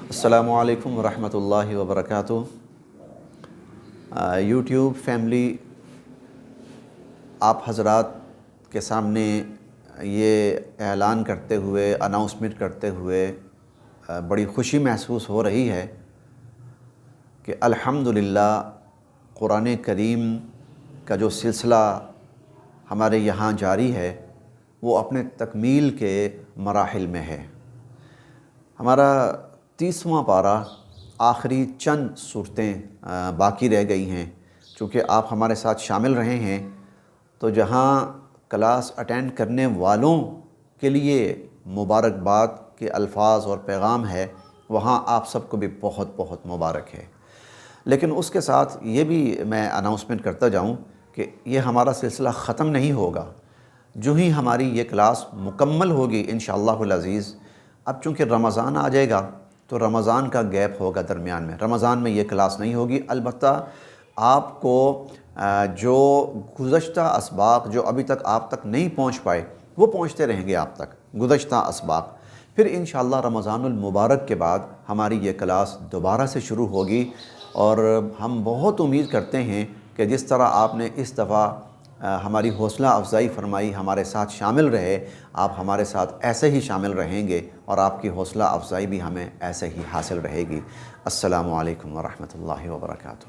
अस्सलामु अलैकुम वरहमतुल्लाहि वबरकातुहू। यूट्यूब फैमिली, आप हज़रात के सामने ये ऐलान करते हुए, अनाउंसमेंट करते हुए बड़ी ख़ुशी महसूस हो रही है कि अल्हम्दुलिल्लाह कुरान करीम का जो सिलसिला हमारे यहाँ जारी है वो अपने तकमील के मराहिल में है। हमारा 30वां पारा, आखिरी चंद सूरतें बाकी रह गई हैं। चूँकि आप हमारे साथ शामिल रहे हैं तो जहाँ क्लास अटेंड करने वालों के लिए मुबारकबाद के अल्फाज और पैगाम है, वहाँ आप सबको भी बहुत बहुत मुबारक है। लेकिन उसके साथ ये भी मैं अनाउंसमेंट करता जाऊँ कि ये हमारा सिलसिला ख़त्म नहीं होगा। जो ही हमारी ये क्लास मुकम्मल होगी इंशाअल्लाहुल अज़ीज़, अब चूँकि रमज़ान आ जाएगा तो रमज़ान का गैप होगा दरमियान में। रमज़ान में ये क्लास नहीं होगी। अलबत्ता आपको जो गुज़श्ता असबाक़ जो अभी तक आप तक नहीं पहुँच पाए वो पहुँचते रहेंगे आप तक, गुज़श्ता असबाक़। फिर इंशाअल्लाह रमज़ानुल मुबारक के बाद हमारी ये क्लास दोबारा से शुरू होगी और हम बहुत उम्मीद करते हैं कि जिस तरह आपने इस दफ़ा हमारी हौसला अफ़ज़ाई फ़रमाई, हमारे साथ शामिल रहे, आप हमारे साथ ऐसे ही शामिल रहेंगे और आपकी हौसला अफ़ज़ाई भी हमें ऐसे ही हासिल रहेगी। अस्सलामु अलैकुम वरहमतुल्लाहि वबरकातुहू।